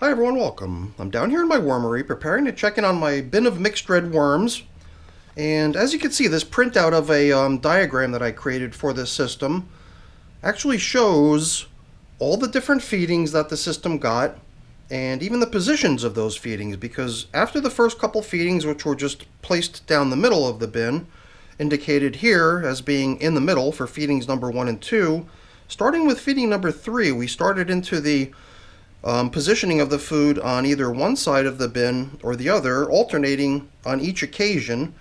Hi everyone, welcome. I'm down here in my wormery preparing to check in on my bin of mixed red worms. And as you can see, this printout of a diagram that I created for this system actually shows all the different feedings that the system got and even the positions of those feedings, because after the first couple feedings, which were just placed down the middle of the bin, indicated here as being in the middle for feedings number 1 and 2, starting with feeding number 3, we started into the positioning of the food on either one side of the bin or the other, alternating on each occasion. And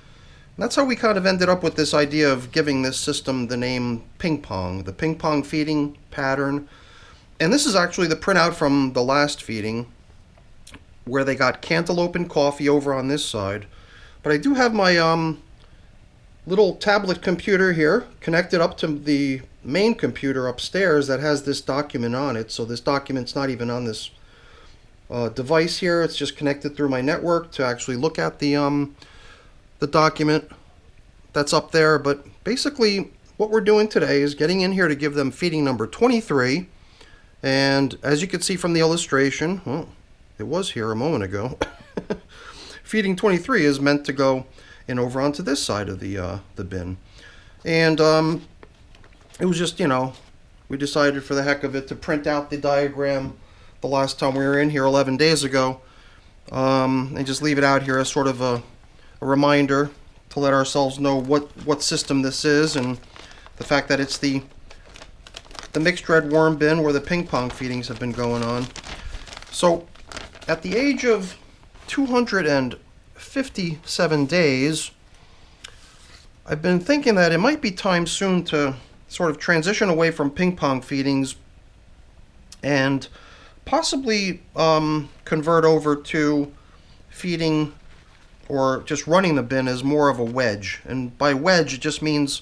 that's how we kind of ended up with this idea of giving this system the name ping-pong, the ping-pong feeding pattern. And this is actually the printout from the last feeding, where they got cantaloupe and coffee over on this side. But I do have my little tablet computer here connected up to the main computer upstairs that has this document on it. So this document's not even on this device here. It's just connected through my network to actually look at the document that's up there. But basically what we're doing today is getting in here to give them feeding number 23. And as you can see from the illustration, well, it was here a moment ago. Feeding 23 is meant to go in over onto this side of the bin. And it was just, we decided for the heck of it to print out the diagram the last time we were in here 11 days ago, and just leave it out here as sort of a reminder to let ourselves know what system this is, and the fact that it's the mixed red worm bin where the ping pong feedings have been going on. So at the age of 257 days, I've been thinking that it might be time soon to sort of transition away from ping pong feedings and possibly convert over to feeding or just running the bin as more of a wedge. And by wedge, it just means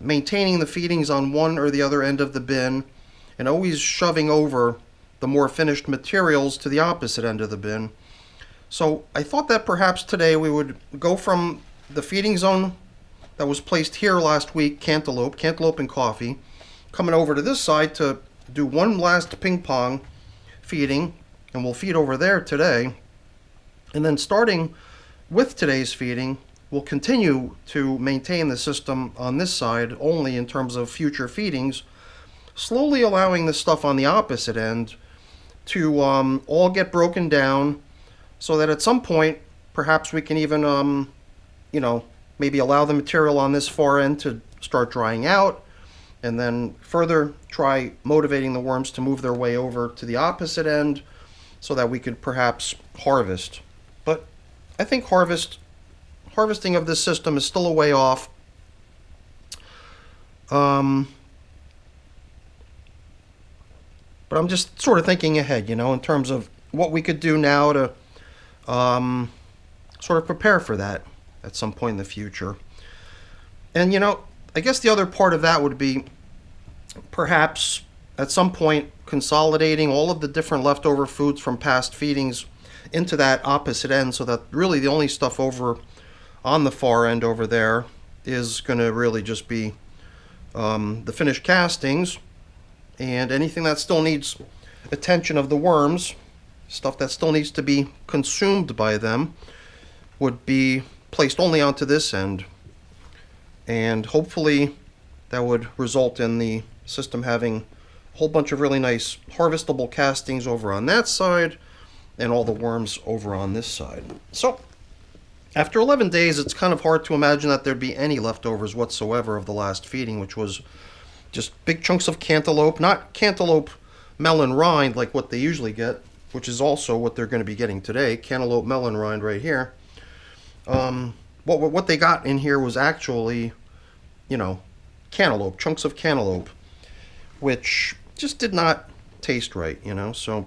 maintaining the feedings on one or the other end of the bin and always shoving over the more finished materials to the opposite end of the bin. So I thought that perhaps today we would go from the feeding zone that was placed here last week, cantaloupe and coffee, coming over to this side to do one last ping pong feeding, and we'll feed over there today. And then starting with today's feeding, we'll continue to maintain the system on this side only in terms of future feedings, slowly allowing the stuff on the opposite end to all get broken down, so that at some point perhaps we can even maybe allow the material on this far end to start drying out, and then further try motivating the worms to move their way over to the opposite end so that we could perhaps harvest. But I think harvesting of this system is still a way off. But I'm just sort of thinking ahead, in terms of what we could do now to sort of prepare for that at some point in the future. And I guess the other part of that would be perhaps at some point consolidating all of the different leftover foods from past feedings into that opposite end, so that really the only stuff over on the far end over there is going to really just be the finished castings, and anything that still needs attention of the worms, stuff that still needs to be consumed by them, would be placed only onto this end. And hopefully that would result in the system having a whole bunch of really nice harvestable castings over on that side and all the worms over on this side. So after 11 days, it's kind of hard to imagine that there'd be any leftovers whatsoever of the last feeding, which was just big chunks of cantaloupe, not cantaloupe melon rind like what they usually get, which is also what they're going to be getting today, cantaloupe melon rind right here. What they got in here was actually, cantaloupe, chunks of cantaloupe, which just did not taste right, so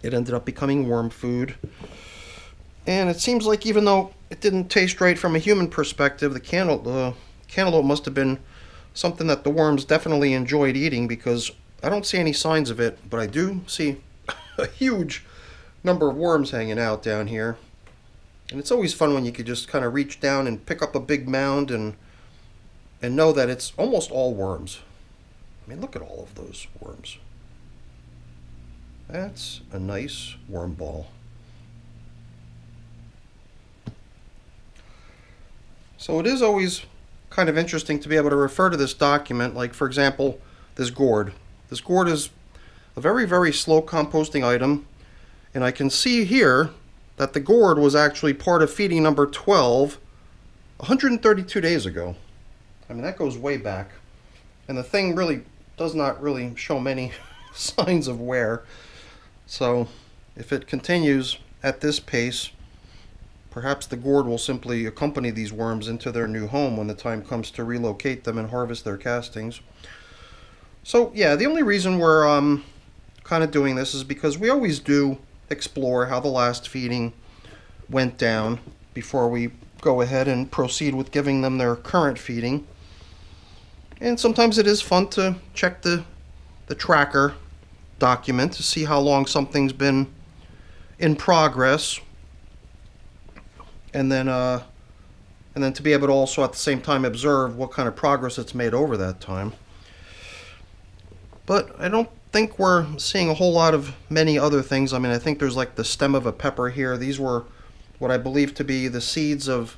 it ended up becoming worm food. And it seems like even though it didn't taste right from a human perspective, the cantaloupe must have been something that the worms definitely enjoyed eating, because I don't see any signs of it, but I do see a huge number of worms hanging out down here. And it's always fun when you could just kind of reach down and pick up a big mound and know that it's almost all worms. I mean, look at all of those worms. That's a nice worm ball. So it is always kind of interesting to be able to refer to this document, like for example, this gourd. This gourd is a very, very slow composting item, and I can see here that the gourd was actually part of feeding number 12 132 days ago. I mean, that goes way back, and the thing really does not really show many signs of wear. So if it continues at this pace, perhaps the gourd will simply accompany these worms into their new home when the time comes to relocate them and harvest their castings. So yeah, the only reason we're kind of doing this is because we always do explore how the last feeding went down before we go ahead and proceed with giving them their current feeding. And sometimes it is fun to check the tracker document to see how long something's been in progress, and then to be able to also at the same time observe what kind of progress it's made over that time. But I don't think we're seeing a whole lot of many other things. I mean, I think there's like the stem of a pepper here. These were what I believe to be the seeds of,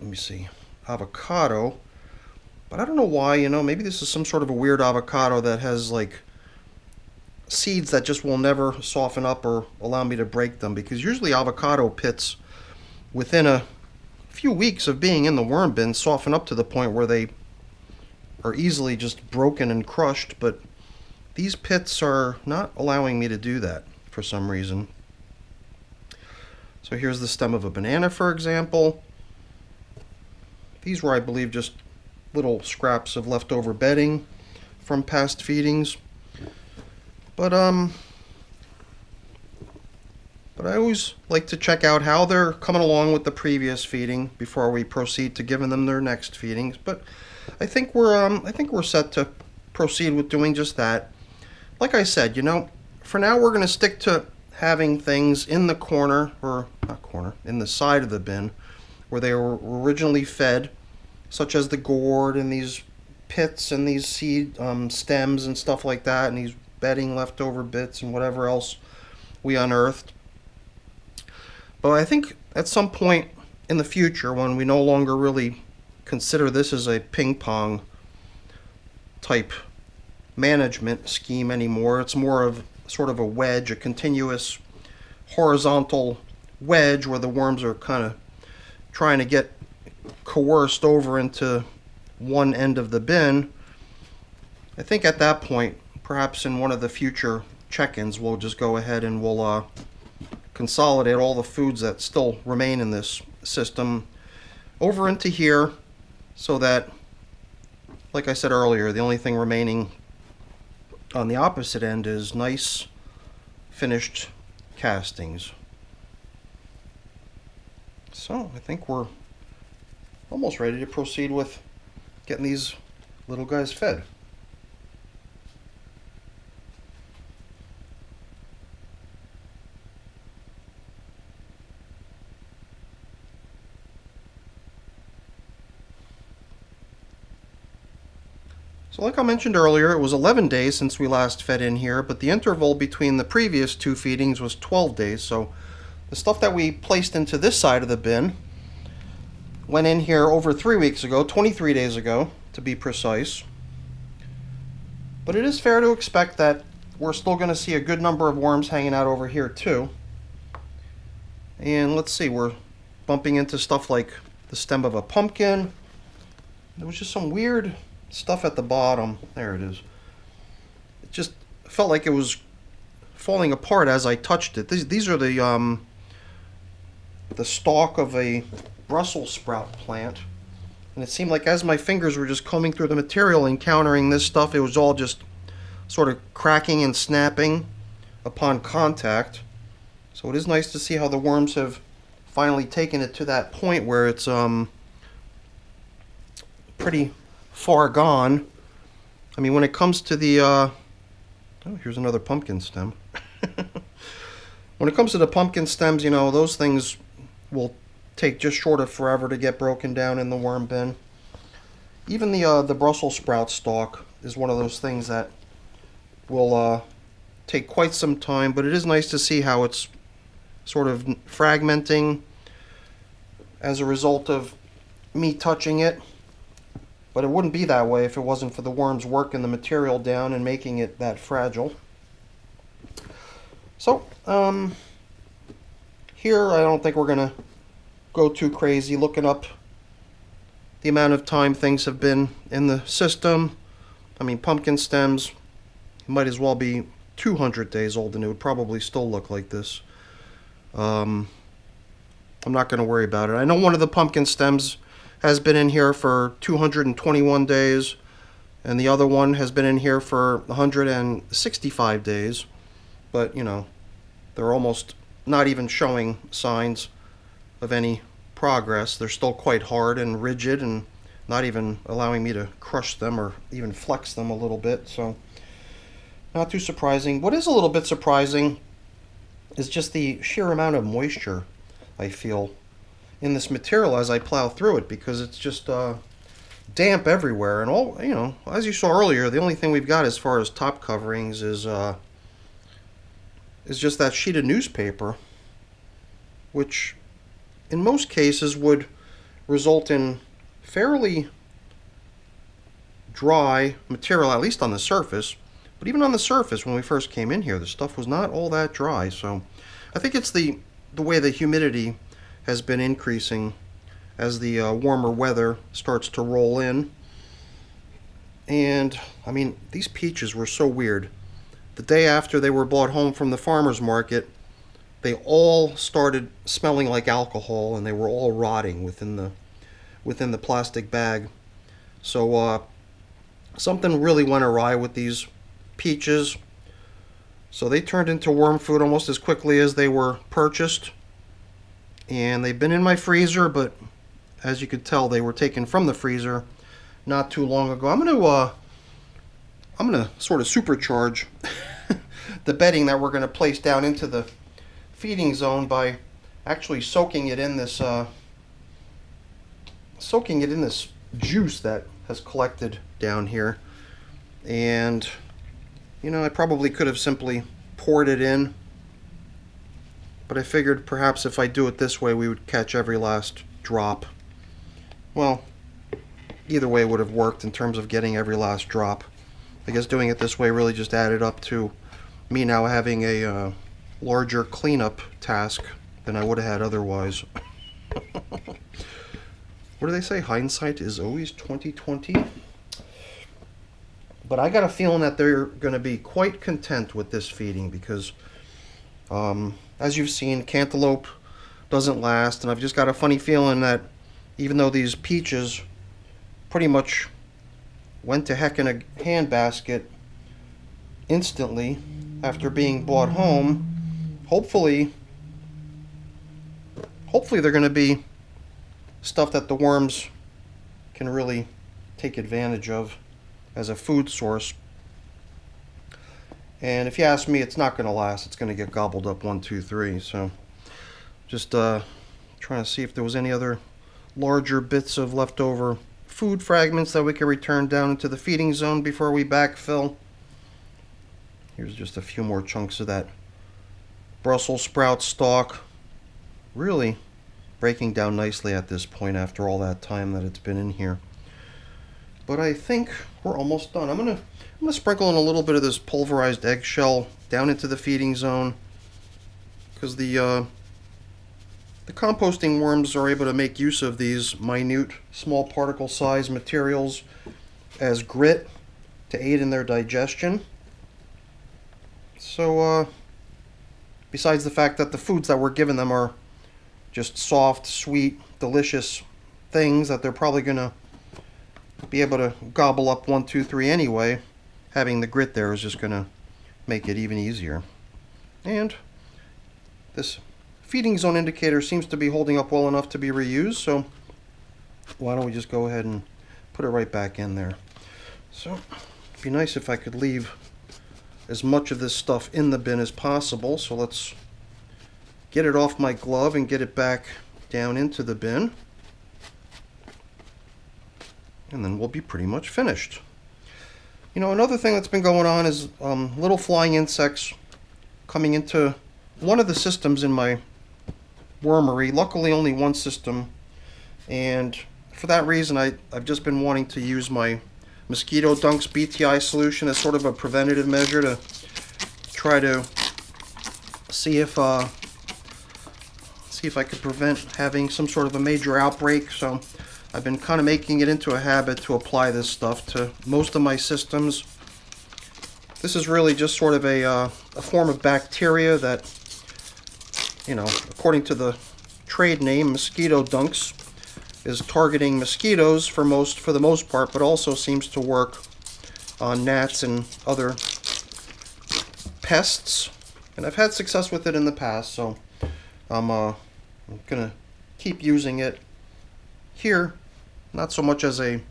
let me see, avocado. But I don't know why, you know, maybe this is some sort of a weird avocado that has like seeds that just will never soften up or allow me to break them, because usually avocado pits within a few weeks of being in the worm bin soften up to the point where they are easily just broken and crushed, but these pits are not allowing me to do that for some reason. So here's the stem of a banana, for example. These were, I believe, just little scraps of leftover bedding from past feedings. But I always like to check out how they're coming along with the previous feeding before we proceed to giving them their next feedings. But I think we're set to proceed with doing just that. Like I said, you know, for now we're going to stick to having things in the corner, or not corner, in the side of the bin where they were originally fed, such as the gourd and these pits and these seed stems and stuff like that, and these bedding leftover bits and whatever else we unearthed. But I think at some point in the future, when we no longer really consider this as a ping-pong type management scheme anymore, it's more of sort of a wedge, a continuous horizontal wedge where the worms are kind of trying to get coerced over into one end of the bin. I think at that point, perhaps in one of the future check-ins, we'll just go ahead and we'll consolidate all the foods that still remain in this system over into here, so that, like I said earlier, the only thing remaining on the opposite end is nice finished castings. So I think we're almost ready to proceed with getting these little guys fed. So like I mentioned earlier, it was 11 days since we last fed in here, but the interval between the previous two feedings was 12 days. So the stuff that we placed into this side of the bin went in here over 3 weeks ago, 23 days ago to be precise. But it is fair to expect that we're still going to see a good number of worms hanging out over here too. And let's see, we're bumping into stuff like the stem of a pumpkin. There was just some weird stuff at the bottom. There it is. It just felt like it was falling apart as I touched it. These are the stalk of a Brussels sprout plant, and it seemed like as my fingers were just combing through the material, encountering this stuff, it was all just sort of cracking and snapping upon contact. So it is nice to see how the worms have finally taken it to that point where it's pretty far gone. I mean, when it comes to the oh, here's another pumpkin stem. When it comes to the pumpkin stems, you know, those things will take just short of forever to get broken down in the worm bin. Even the Brussels sprout stalk is one of those things that will take quite some time, but it is nice to see how it's sort of fragmenting as a result of me touching it. But it wouldn't be that way if it wasn't for the worms working the material down and making it that fragile. So, here I don't think we're going to go too crazy looking up the amount of time things have been in the system. I mean, pumpkin stems might as well be 200 days old and it would probably still look like this. I'm not going to worry about it. I know one of the pumpkin stems has been in here for 221 days, and the other one has been in here for 165 days, but you know, they're almost not even showing signs of any progress. They're still quite hard and rigid and not even allowing me to crush them or even flex them a little bit, so not too surprising. What is a little bit surprising is just the sheer amount of moisture I feel in this material as I plow through it, because it's just damp everywhere. And all, you know, as you saw earlier, the only thing we've got as far as top coverings is just that sheet of newspaper, which in most cases would result in fairly dry material, at least on the surface. But even on the surface, when we first came in here, the stuff was not all that dry. So I think it's the way the humidity has been increasing as the warmer weather starts to roll in. And I mean, these peaches were so weird. The day after they were brought home from the farmer's market, they all started smelling like alcohol, and they were all rotting within the plastic bag. So something really went awry with these peaches. So they turned into worm food almost as quickly as they were purchased. And they've been in my freezer, but as you could tell, they were taken from the freezer not too long ago. I'm gonna sort of supercharge the bedding that we're gonna place down into the feeding zone by actually soaking it in this juice that has collected down here. And you know, I probably could have simply poured it in, but I figured perhaps if I do it this way, we would catch every last drop. Well, either way would have worked in terms of getting every last drop. I guess doing it this way really just added up to me now having a larger cleanup task than I would have had otherwise. What do they say? Hindsight is always 20/20. But I got a feeling that they're going to be quite content with this feeding, because as you've seen, cantaloupe doesn't last, and I've just got a funny feeling that even though these peaches pretty much went to heck in a handbasket instantly after being brought home, hopefully they're going to be stuff that the worms can really take advantage of as a food source. And if you ask me, it's not going to last. It's going to get gobbled up 1, 2, 3. So just trying to see if there was any other larger bits of leftover food fragments that we can return down into the feeding zone before we backfill. Here's just a few more chunks of that Brussels sprout stalk. Really breaking down nicely at this point after all that time that it's been in here. But I think we're almost done. I'm gonna sprinkle in a little bit of this pulverized eggshell down into the feeding zone, because the composting worms are able to make use of these minute, small particle size materials as grit to aid in their digestion. So besides the fact that the foods that we're giving them are just soft, sweet, delicious things that they're probably gonna be able to gobble up 1, 2, 3 anyway, having the grit there is just going to make it even easier. And this feeding zone indicator seems to be holding up well enough to be reused, so why don't we just go ahead and put it right back in there. So it'd be nice if I could leave as much of this stuff in the bin as possible, so let's get it off my glove and get it back down into the bin. And then we'll be pretty much finished. You know, another thing that's been going on is little flying insects coming into one of the systems in my wormery. Luckily only one system, and for that reason I've just been wanting to use my mosquito dunks BTI solution as sort of a preventative measure to try to see if I could prevent having some sort of a major outbreak. So I've been kind of making it into a habit to apply this stuff to most of my systems. This is really just sort of a form of bacteria that, you know, according to the trade name, mosquito dunks, is targeting mosquitoes for the most part, but also seems to work on gnats and other pests. And I've had success with it in the past, so I'm gonna keep using it here, not so much as a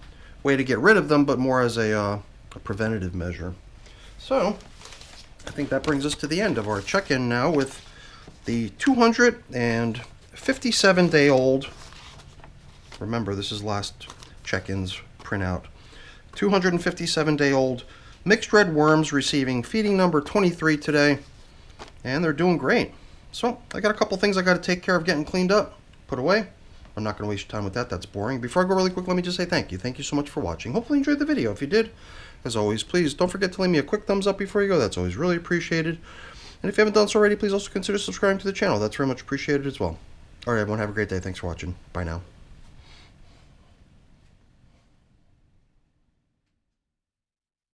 way to get rid of them, but more as a preventative measure. So I think that brings us to the end of our check-in now with the 257-day-old, remember this is last check-in's printout, 257-day-old mixed red worms receiving feeding number 23 today, and they're doing great. So I got a couple things I got to take care of getting cleaned up, put away. I'm not going to waste your time with that. That's boring. Before I go really quick, let me just say thank you. Thank you so much for watching. Hopefully you enjoyed the video. If you did, as always, please don't forget to leave me a quick thumbs up before you go. That's always really appreciated. And if you haven't done so already, please also consider subscribing to the channel. That's very much appreciated as well. All right, everyone, have a great day. Thanks for watching. Bye now.